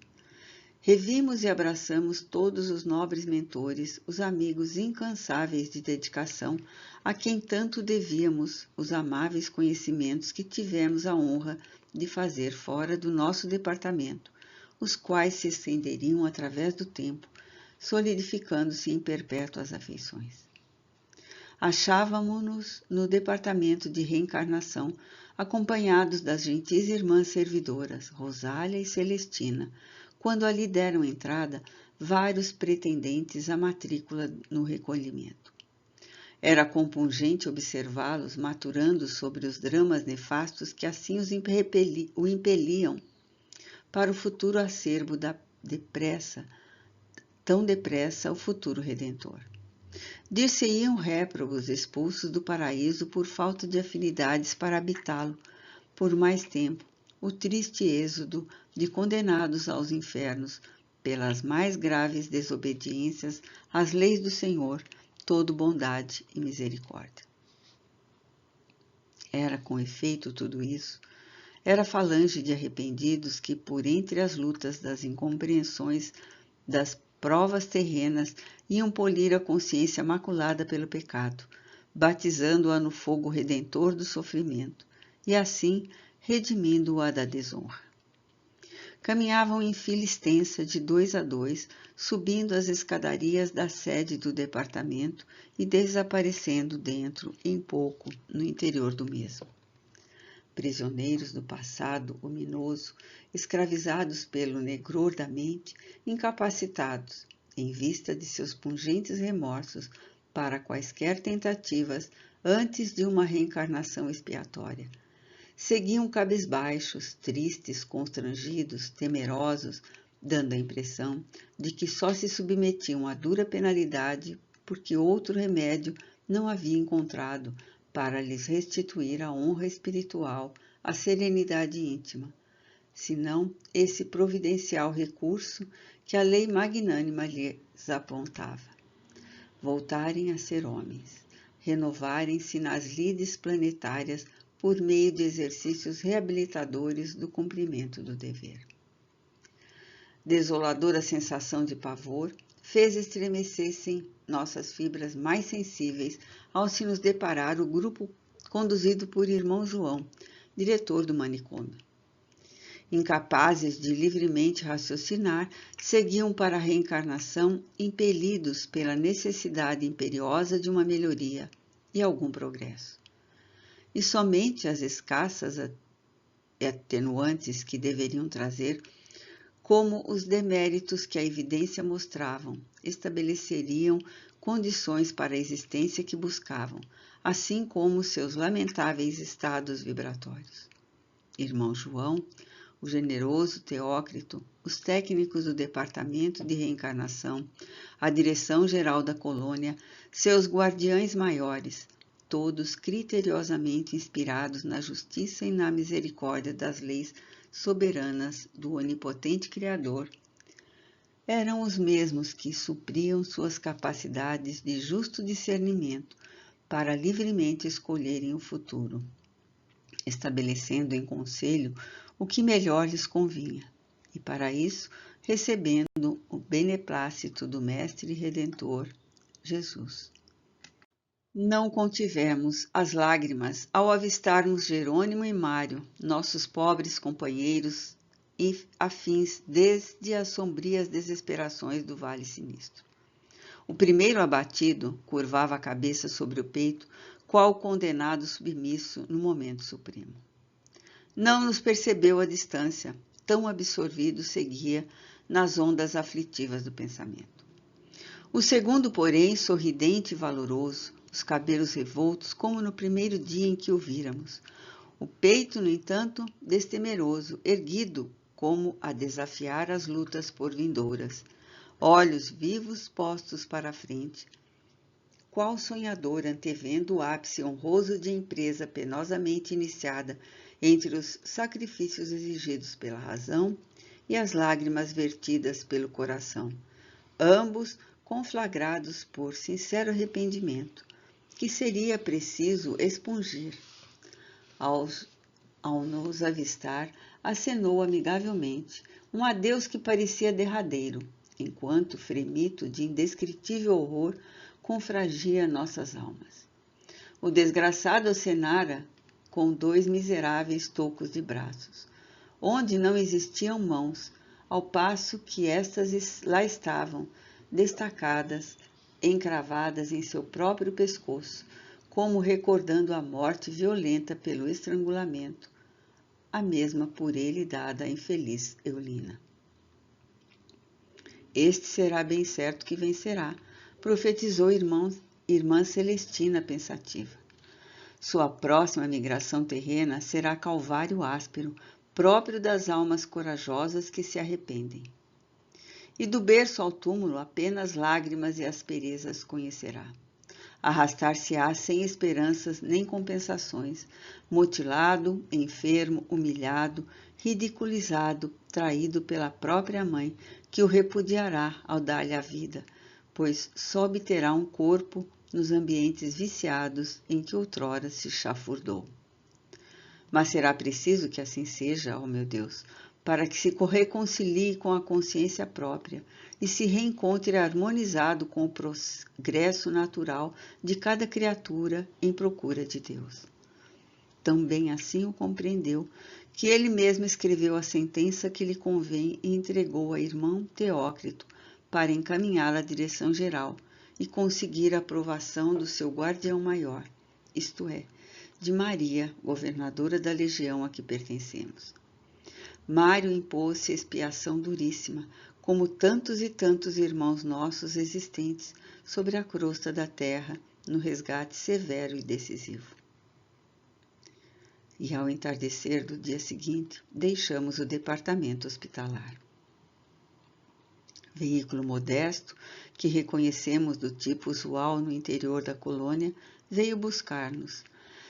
A: Revimos e abraçamos todos os nobres mentores, os amigos incansáveis de dedicação, a quem tanto devíamos os amáveis conhecimentos que tivemos a honra de fazer fora do nosso departamento, os quais se estenderiam através do tempo, solidificando-se em perpétuas afeições. Achávamo-nos no departamento de reencarnação, acompanhados das gentis irmãs servidoras, Rosália e Celestina, quando ali deram entrada vários pretendentes à matrícula no recolhimento. Era compungente observá-los maturando sobre os dramas nefastos que assim o impeliam para o futuro acerbo tão depressa o futuro redentor. Dir-se-iam réprobos expulsos do paraíso por falta de afinidades para habitá-lo por mais tempo, o triste êxodo de condenados aos infernos pelas mais graves desobediências às leis do Senhor, todo bondade e misericórdia. Era, com efeito, tudo isso. Era falange de arrependidos que, por entre as lutas das incompreensões, das provas terrenas, iam polir a consciência maculada pelo pecado, batizando-a no fogo redentor do sofrimento, e assim redimindo-a da desonra. Caminhavam em fila extensa, de 2 a 2, subindo as escadarias da sede do departamento e desaparecendo dentro, em pouco, no interior do mesmo. Prisioneiros do passado ominoso, escravizados pelo negror da mente, incapacitados, em vista de seus pungentes remorsos para quaisquer tentativas antes de uma reencarnação expiatória. Seguiam cabisbaixos, tristes, constrangidos, temerosos, dando a impressão de que só se submetiam à dura penalidade porque outro remédio não havia encontrado para lhes restituir a honra espiritual, a serenidade íntima, senão esse providencial recurso que a lei magnânima lhes apontava: voltarem a ser homens, renovarem-se nas lides planetárias por meio de exercícios reabilitadores do cumprimento do dever. Desoladora sensação de pavor fez estremecessem nossas fibras mais sensíveis ao se nos deparar o grupo conduzido por irmão João, diretor do manicômio. Incapazes de livremente raciocinar, seguiam para a reencarnação impelidos pela necessidade imperiosa de uma melhoria e algum progresso. E somente as escassas atenuantes que deveriam trazer, como os deméritos que a evidência mostravam, estabeleceriam condições para a existência que buscavam, assim como seus lamentáveis estados vibratórios. Irmão João, o generoso Teócrito, os técnicos do Departamento de Reencarnação, a Direção-Geral da Colônia, seus guardiães maiores, todos criteriosamente inspirados na justiça e na misericórdia das leis soberanas do onipotente Criador, eram os mesmos que supriam suas capacidades de justo discernimento para livremente escolherem o futuro, estabelecendo em conselho o que melhor lhes convinha, e para isso recebendo o beneplácito do Mestre Redentor, Jesus. Não contivemos as lágrimas ao avistarmos Jerônimo e Mário, nossos pobres companheiros e afins desde as sombrias desesperações do Vale Sinistro. O primeiro abatido curvava a cabeça sobre o peito, qual condenado submisso no momento supremo. Não nos percebeu à distância, tão absorvido seguia nas ondas aflitivas do pensamento. O segundo, porém, sorridente e valoroso, os cabelos revoltos como no primeiro dia em que o víramos, o peito, no entanto, destemeroso, erguido como a desafiar as lutas por vindouras, olhos vivos postos para a frente, qual sonhador antevendo o ápice honroso de empresa penosamente iniciada entre os sacrifícios exigidos pela razão e as lágrimas vertidas pelo coração, ambos conflagrados por sincero arrependimento, que seria preciso expungir. Ao nos avistar, acenou amigavelmente, um adeus que parecia derradeiro, enquanto fremito de indescritível horror confragia nossas almas. O desgraçado acenara com 2 miseráveis tocos de braços, onde não existiam mãos, ao passo que estas lá estavam, destacadas, encravadas em seu próprio pescoço, como recordando a morte violenta pelo estrangulamento, a mesma por ele dada à infeliz Eulina. Este será bem certo que vencerá, profetizou irmã Celestina pensativa. Sua próxima migração terrena será calvário áspero, próprio das almas corajosas que se arrependem. E do berço ao túmulo apenas lágrimas e asperezas conhecerá. Arrastar-se-á sem esperanças nem compensações, mutilado, enfermo, humilhado, ridiculizado, traído pela própria mãe, que o repudiará ao dar-lhe a vida, pois só obterá um corpo nos ambientes viciados em que outrora se chafurdou. Mas será preciso que assim seja, ó meu Deus, para que se reconcilie com a consciência própria e se reencontre harmonizado com o progresso natural de cada criatura em procura de Deus. Também assim o compreendeu, que ele mesmo escreveu a sentença que lhe convém e entregou a irmão Teócrito para encaminhá-la à direção geral e conseguir a aprovação do seu guardião maior, isto é, de Maria, governadora da legião a que pertencemos. Mário impôs-se expiação duríssima, como tantos e tantos irmãos nossos existentes sobre a crosta da terra, no resgate severo e decisivo. E ao entardecer do dia seguinte, deixamos o departamento hospitalar. Veículo modesto, que reconhecemos do tipo usual no interior da colônia, veio buscar-nos.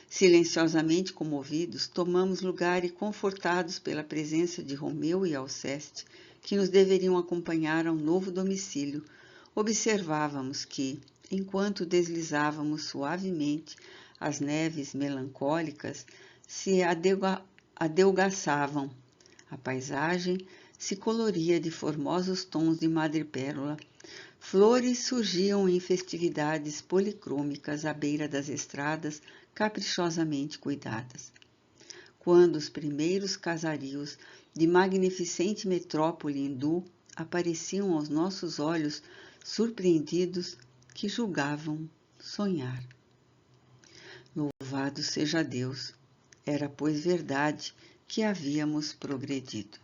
A: Silenciosamente comovidos, tomamos lugar e confortados pela presença de Romeu e Alceste, que nos deveriam acompanhar ao novo domicílio, observávamos que, enquanto deslizávamos suavemente as neves melancólicas, se adelgaçavam. A paisagem se coloria de formosos tons de madrepérola. Flores surgiam em festividades policrômicas à beira das estradas caprichosamente cuidadas. Quando os primeiros casarios de magnificente metrópole hindu apareciam aos nossos olhos surpreendidos, que julgavam sonhar. Louvado seja Deus! Era, pois, verdade que havíamos progredido.